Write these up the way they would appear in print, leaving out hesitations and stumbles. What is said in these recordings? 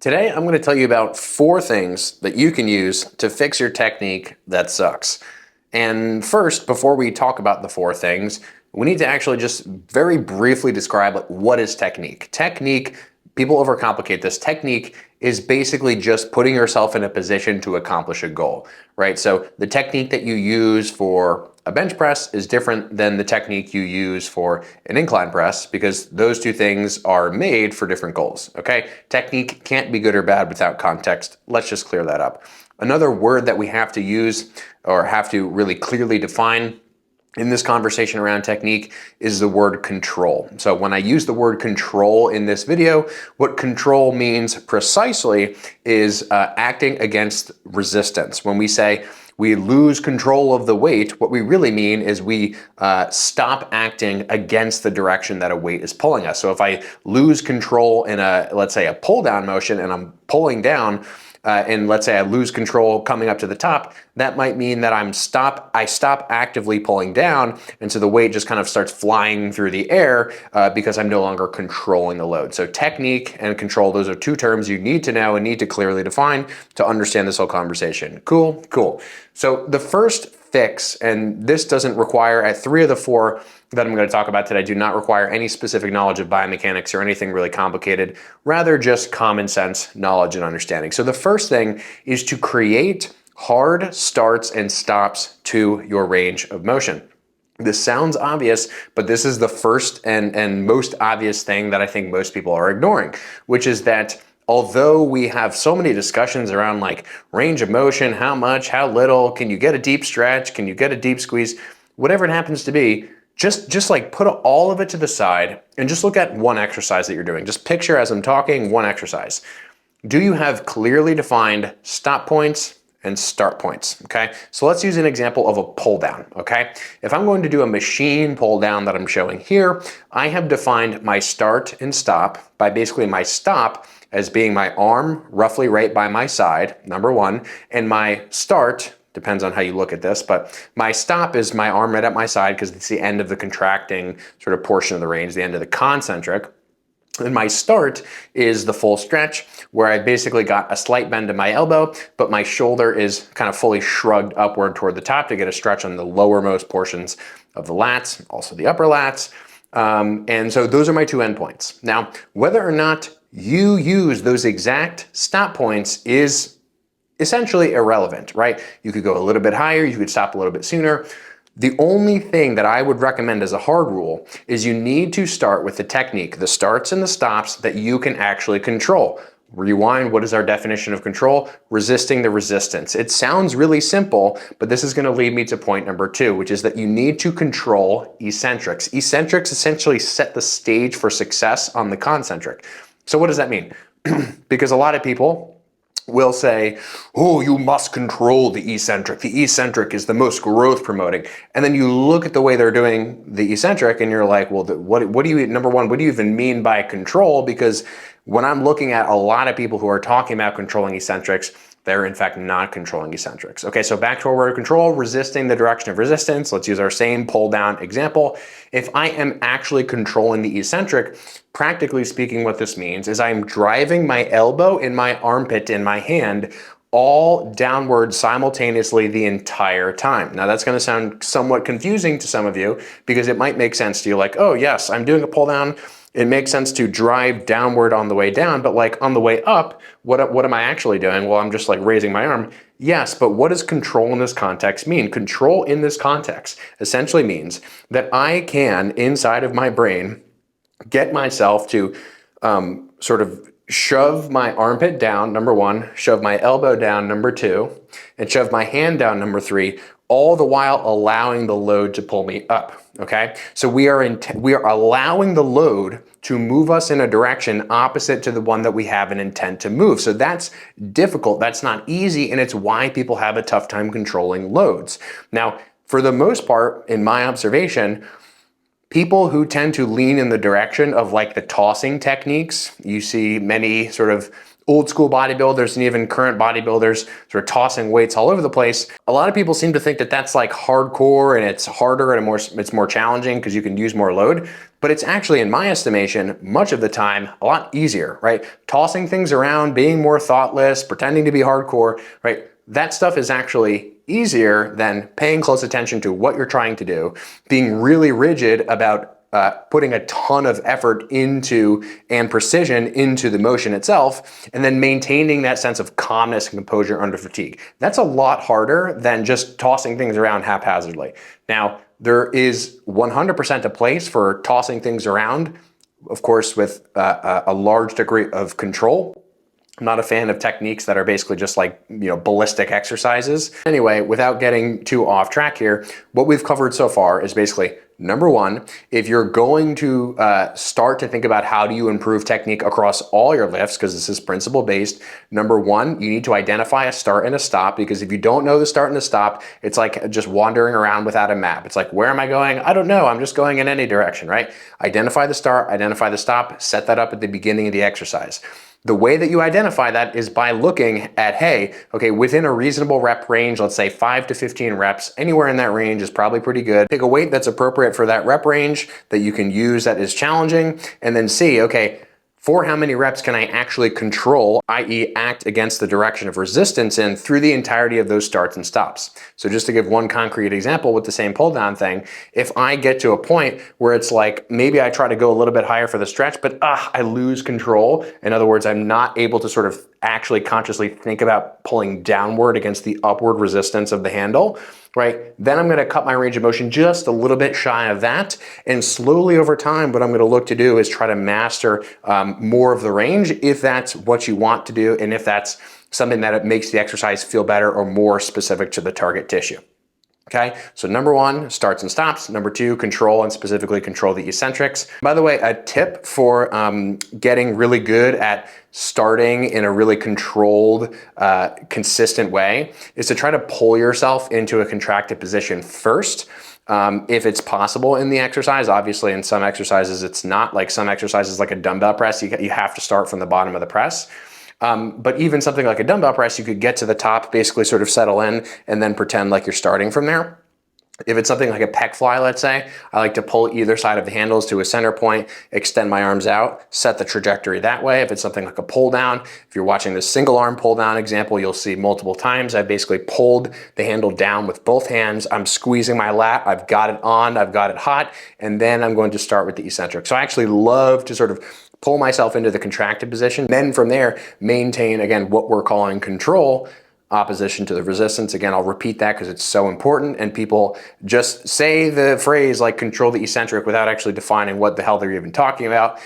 Today, I'm going to tell you about 4 things that you can use to fix your technique that sucks. And first, before we talk about the 4 things, we need to actually just very briefly describe what is technique. Technique, people overcomplicate this. Technique is basically just putting yourself in a position to accomplish a goal, right? So the technique that you use for a bench press is different than the technique you use for an incline press because those 2 things are made for different goals, okay? Technique can't be good or bad without context. Let's just clear that up. Another word that we have to use or have to really clearly define in this conversation around technique is the word control. So when I use the word control in this video, what control means precisely is acting against resistance. When we say we lose control of the weight, what we really mean is we stop acting against the direction that a weight is pulling us. So if I lose control in let's say a pull down motion and I'm pulling down, and let's say I lose control coming up to the top, that might mean that I stop actively pulling down, and so the weight just kind of starts flying through the air because I'm no longer controlling the load. So technique and control, those are 2 terms you need to know and need to clearly define to understand this whole conversation. Cool, cool. So the first fix, and this doesn't require, 3 of the 4 that I'm going to talk about today do not require any specific knowledge of biomechanics or anything really complicated, rather just common sense knowledge and understanding. So the first thing is to create hard starts and stops to your range of motion. This sounds obvious, but this is the first and most obvious thing that I think most people are ignoring, which is that although we have so many discussions around like range of motion, how much, how little, can you get a deep stretch, can you get a deep squeeze, whatever it happens to be, just like put all of it to the side and just look at one exercise that you're doing. Just picture as I'm talking one exercise. Do you have clearly defined stop points and start points? Okay, so let's use an example of a pull down. Okay, if I'm going to do a machine pull down that I'm showing here, I have defined my start and stop by basically my stop as being my arm roughly right by my side, number 1, and my start, depends on how you look at this, but my stop is my arm right at my side because it's the end of the contracting sort of portion of the range, the end of the concentric. And my start is the full stretch where I basically got a slight bend in my elbow, but my shoulder is kind of fully shrugged upward toward the top to get a stretch on the lowermost portions of the lats, also the upper lats. And so those are my 2 endpoints. Now, whether or not you use those exact stop points is essentially irrelevant, right? You could go a little bit higher, you could stop a little bit sooner. The only thing that I would recommend as a hard rule is you need to start with the technique, the starts and the stops that you can actually control. Rewind, what is our definition of control? Resisting the resistance. It sounds really simple, but this is going to lead me to point number 2, which is that you need to control eccentrics. Eccentrics essentially set the stage for success on the concentric. So what does that mean? Because a lot of people will say, oh, you must control the eccentric. The eccentric is the most growth promoting. And then you look at the way they're doing the eccentric and you're like, well, what do you, number 1, what do you even mean by control? Because when I'm looking at a lot of people who are talking about controlling eccentrics, they're in fact not controlling eccentrics. Okay, so back to our word control, resisting the direction of resistance. Let's use our same pull down example. If I am actually controlling the eccentric, practically speaking, what this means is I'm driving my elbow and my armpit in my hand all downward simultaneously the entire time. Now that's going to sound somewhat confusing to some of you because it might make sense to you like, oh yes, I'm doing a pull down. It makes sense to drive downward on the way down, but like on the way up, what am I actually doing? Well, I'm just like raising my arm. Yes, but what does control in this context mean? Control in this context essentially means that I can, inside of my brain, get myself to sort of shove my armpit down, number 1, shove my elbow down, number 2, and shove my hand down, number 3, all the while allowing the load to pull me up, okay? So we are allowing the load to move us in a direction opposite to the one that we have an intent to move. So that's difficult, that's not easy, and it's why people have a tough time controlling loads. Now, for the most part, in my observation, people who tend to lean in the direction of like the tossing techniques, you see many sort of old school bodybuilders and even current bodybuilders sort of tossing weights all over the place. A lot of people seem to think that that's like hardcore and it's harder and it's more challenging because you can use more load. but it's actually, in my estimation, much of the time, a lot easier, right? Tossing things around, being more thoughtless, pretending to be hardcore, right? That stuff is actually easier than paying close attention to what you're trying to do, being really rigid about putting a ton of effort into and precision into the motion itself, and then maintaining that sense of calmness and composure under fatigue. That's a lot harder than just tossing things around haphazardly. Now, there is 100% a place for tossing things around, of course, with a large degree of control. I'm not a fan of techniques that are basically just like, ballistic exercises. Anyway, without getting too off track here, what we've covered so far is basically, number one, if you're going to start to think about how do you improve technique across all your lifts, because this is principle based, number one, you need to identify a start and a stop, because if you don't know the start and the stop, it's like just wandering around without a map. It's like, where am I going? I don't know. I'm just going in any direction, right? Identify the start, identify the stop, set that up at the beginning of the exercise. The way that you identify that is by looking at, hey, okay, within a reasonable rep range, let's say 5 to 15 reps, anywhere in that range is probably pretty good. Pick a weight that's appropriate for that rep range that you can use that is challenging, and then see, okay, for how many reps can I actually control, i.e. act against the direction of resistance in through the entirety of those starts and stops. So just to give one concrete example with the same pull down thing, if I get to a point where it's like, maybe I try to go a little bit higher for the stretch, but I lose control. In other words, I'm not able to sort of actually consciously think about pulling downward against the upward resistance of the handle, right? Then I'm going to cut my range of motion just a little bit shy of that. And slowly over time, what I'm going to look to do is try to master more of the range if that's what you want to do, and if that's something that it makes the exercise feel better or more specific to the target tissue. Okay, so number one, starts and stops. Number two, control, and specifically control the eccentrics. By the way, a tip for getting really good at starting in a really controlled, consistent way is to try to pull yourself into a contracted position first. If it's possible in the exercise. Obviously in some exercises it's not, like some exercises like a dumbbell press, you have to start from the bottom of the press. But even something like a dumbbell press, you could get to the top, basically sort of settle in, and then pretend like you're starting from there. If it's something like a pec fly, let's say, I like to pull either side of the handles to a center point, extend my arms out, set the trajectory that way. If it's something like a pull down, if you're watching the single arm pull down example, you'll see multiple times I basically pulled the handle down with both hands. I'm squeezing my lat, I've got it on, I've got it hot, and then I'm going to start with the eccentric. So I actually love to sort of pull myself into the contracted position. Then from there, maintain, again, what we're calling control, opposition to the resistance. Again, I'll repeat that because it's so important, and people just say the phrase like control the eccentric without actually defining what the hell they're even talking about.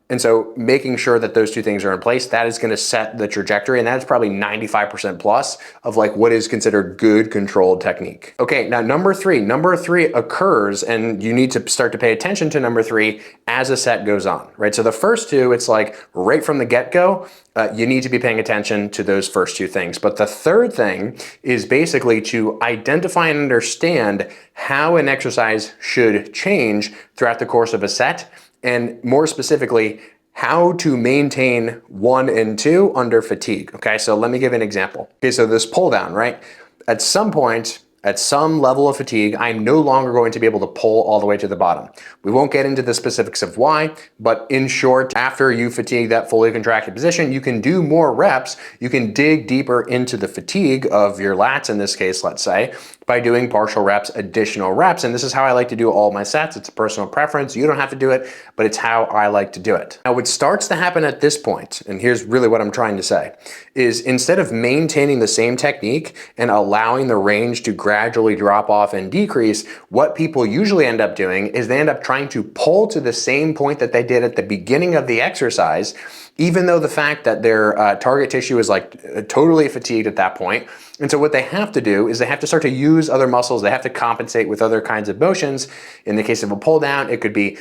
And so making sure that those two things are in place, that is going to set the trajectory, and that's probably 95% plus of like what is considered good controlled technique. Okay, now number three occurs, and you need to start to pay attention to number three as a set goes on, right? So the first two, it's like right from the get-go, you need to be paying attention to those first two things. But the third thing is basically to identify and understand how an exercise should change throughout the course of a set, and more specifically, how to maintain 1 and 2 under fatigue. Okay, so let me give an example. Okay, so this pull down, right? At some point, at some level of fatigue, I'm no longer going to be able to pull all the way to the bottom. We won't get into the specifics of why, but in short, after you fatigue that fully contracted position, you can do more reps. You can dig deeper into the fatigue of your lats, in this case, let's say, by doing partial reps, additional reps. And this is how I like to do all my sets. It's a personal preference. You don't have to do it, but it's how I like to do it. Now, what starts to happen at this point, and here's really what I'm trying to say, is instead of maintaining the same technique and allowing the range to gradually drop off and decrease, what people usually end up doing is they end up trying to pull to the same point that they did at the beginning of the exercise, even though the fact that their target tissue is like totally fatigued at that point. And so what they have to do is they have to start to use other muscles. They have to compensate with other kinds of motions. In the case of a pull down, it could be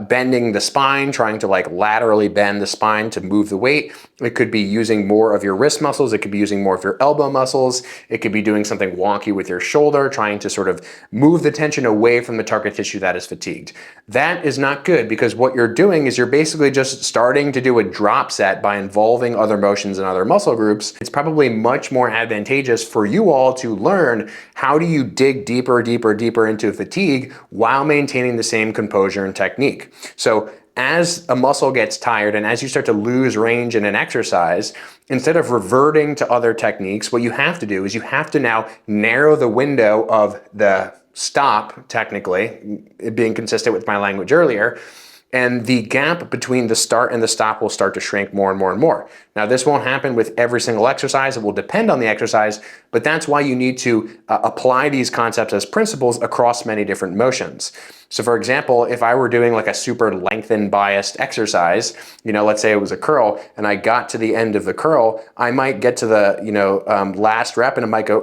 bending the spine, trying to like laterally bend the spine to move the weight. It could be using more of your wrist muscles. It could be using more of your elbow muscles. It could be doing something wonky with your shoulder, trying to sort of move the tension away from the target tissue that is fatigued. That is not good, because what you're doing is you're basically just starting to do a drop set by involving other motions and other muscle groups. It's probably much more advantageous is for you all to learn how do you dig deeper, deeper, deeper into fatigue while maintaining the same composure and technique. So as a muscle gets tired and as you start to lose range in an exercise, instead of reverting to other techniques, what you have to do is you have to now narrow the window of the stop, technically, it being consistent with my language earlier, and the gap between the start and the stop will start to shrink more and more and more. Now, this won't happen with every single exercise. It will depend on the exercise, but that's why you need to apply these concepts as principles across many different motions. So for example, if I were doing like a super lengthened biased exercise, let's say it was a curl and I got to the end of the curl, I might get to the, last rep and it might go,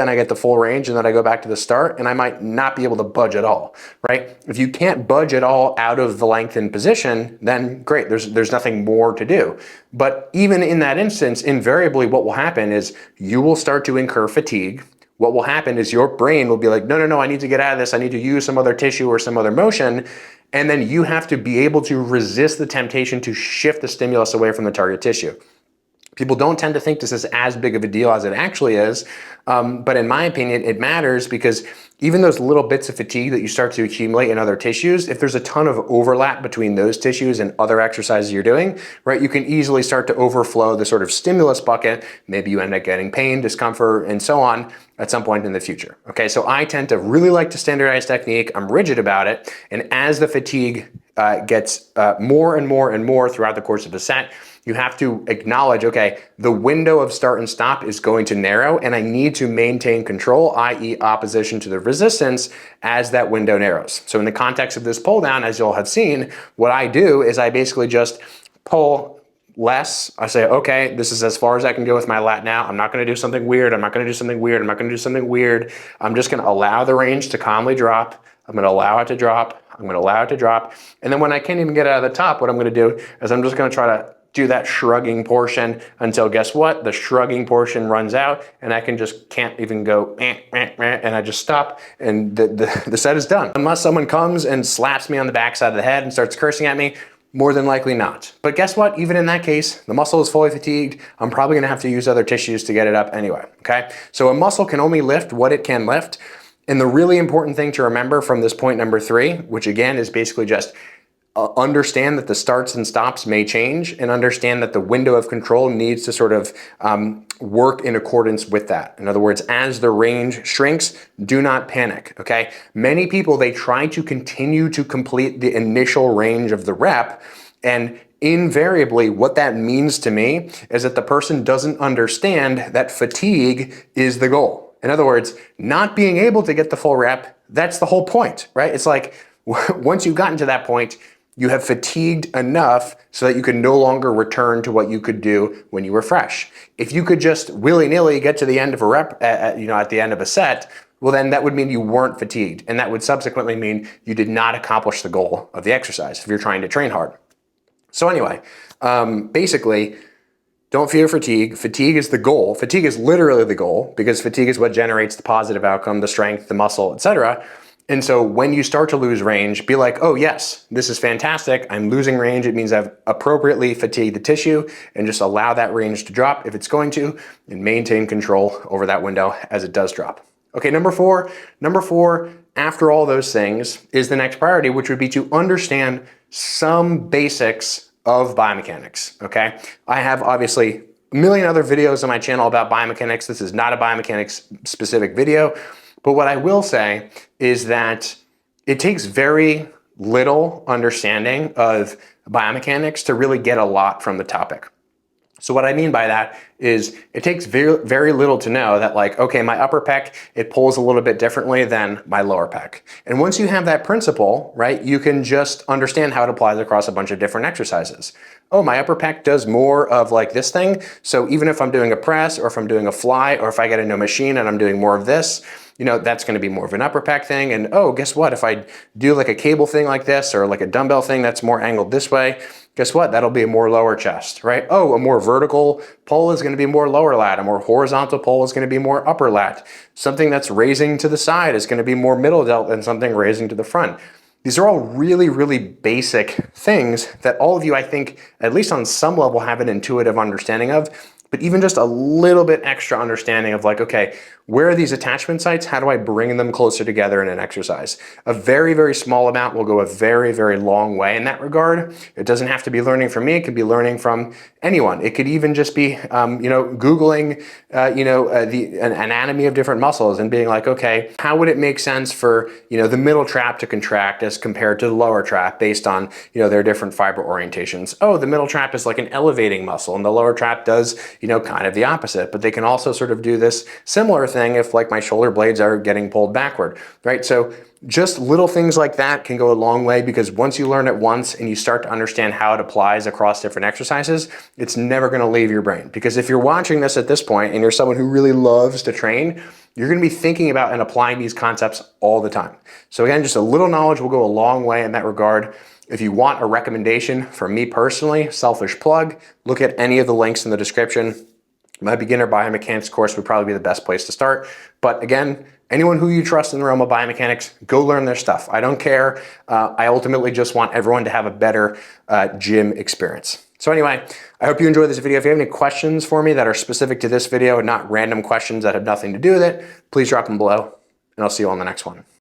and I get the full range and then I go back to the start and I might not be able to budge at all, right? If you can't budge at all out of the lengthened position, then great, there's nothing more to do. But even in that instance, invariably what will happen is you will start to incur fatigue. What will happen is your brain will be like, no, I need to get out of this. I need to use some other tissue or some other motion. And then you have to be able to resist the temptation to shift the stimulus away from the target tissue. People don't tend to think this is as big of a deal as it actually is. But in my opinion, it matters because even those little bits of fatigue that you start to accumulate in other tissues, if there's a ton of overlap between those tissues and other exercises you're doing, right, you can easily start to overflow the sort of stimulus bucket. Maybe you end up getting pain, discomfort, and so on at some point in the future. Okay, so I tend to really like to standardize technique. I'm rigid about it. And as the fatigue gets more and more and more throughout the course of the set, you have to acknowledge, okay, the window of start and stop is going to narrow and I need to maintain control, i.e. opposition to the resistance as that window narrows. So in the context of this pull down, as you'll have seen, what I do is I basically just pull less. I say, okay, this is as far as I can go with my lat now. I'm not going to do something weird. I'm not going to do something weird. I'm not going to do something weird. I'm just going to allow the range to calmly drop. I'm going to allow it to drop. I'm going to allow it to drop. And then when I can't even get out of the top, what I'm going to do is I'm just going to try to do that shrugging portion until guess what? The shrugging portion runs out and I can't even go and I just stop and the set is done. Unless someone comes and slaps me on the backside of the head and starts cursing at me, more than likely not. But guess what? Even in that case, the muscle is fully fatigued. I'm probably gonna have to use other tissues to get it up anyway, okay? So a muscle can only lift what it can lift. And the really important thing to remember from this point number 3, which again is basically just understand that the starts and stops may change and understand that the window of control needs to sort of work in accordance with that. In other words, as the range shrinks, do not panic, okay? Many people, they try to continue to complete the initial range of the rep, and invariably what that means to me is that the person doesn't understand that fatigue is the goal. In other words, not being able to get the full rep, that's the whole point, right? It's like once you've gotten to that point, you have fatigued enough so that you can no longer return to what you could do when you were fresh. If you could just willy-nilly get to the end of a rep, at the end of a set, well then that would mean you weren't fatigued. And that would subsequently mean you did not accomplish the goal of the exercise if you're trying to train hard. So anyway, basically, don't fear fatigue. Fatigue is the goal. Fatigue is literally the goal because fatigue is what generates the positive outcome, the strength, the muscle, etc. And so when you start to lose range, be like, oh yes, this is fantastic. I'm losing range. It means I've appropriately fatigued the tissue, and just allow that range to drop if it's going to, and maintain control over that window as it does drop. Okay, number four, after all those things is the next priority, which would be to understand some basics of biomechanics, okay? I have obviously a million other videos on my channel about biomechanics. This is not a biomechanics specific video. But what I will say is that it takes very little understanding of biomechanics to really get a lot from the topic. So what I mean by that is it takes very, very little to know that, like, okay, my upper pec, it pulls a little bit differently than my lower pec. And once you have that principle, right, you can just understand how it applies across a bunch of different exercises. Oh, my upper pec does more of like this thing. So even if I'm doing a press or if I'm doing a fly or if I get into a machine and I'm doing more of this, that's going to be more of an upper pec thing. And oh, guess what? If I do like a cable thing like this or like a dumbbell thing that's more angled this way, guess what? That'll be a more lower chest, right? Oh, a more vertical pull is going to be more lower lat. A more horizontal pull is going to be more upper lat. Something that's raising to the side is going to be more middle delt than something raising to the front. These are all really, really basic things that all of you, I think, at least on some level, have an intuitive understanding of. but even just a little bit extra understanding of like, okay, where are these attachment sites? How do I bring them closer together in an exercise? A very, very small amount will go a very, very long way in that regard. It doesn't have to be learning from me. It could be learning from anyone. It could even just be, Googling, the anatomy of different muscles and being like, okay, how would it make sense for, the middle trap to contract as compared to the lower trap based on, their different fiber orientations? Oh, the middle trap is like an elevating muscle and the lower trap does, kind of the opposite, but they can also sort of do this similar thing if like my shoulder blades are getting pulled backward, right? So just little things like that can go a long way, because once you learn it once and you start to understand how it applies across different exercises, it's never going to leave your brain. Because if you're watching this at this point and you're someone who really loves to train, you're going to be thinking about and applying these concepts all the time. So again, just a little knowledge will go a long way in that regard. If you want a recommendation from me personally, selfish plug, look at any of the links in the description. My beginner biomechanics course would probably be the best place to start. But again, anyone who you trust in the realm of biomechanics, go learn their stuff. I don't care. I ultimately just want everyone to have a better gym experience. So anyway, I hope you enjoyed this video. If you have any questions for me that are specific to this video and not random questions that have nothing to do with it, please drop them below, and I'll see you on the next one.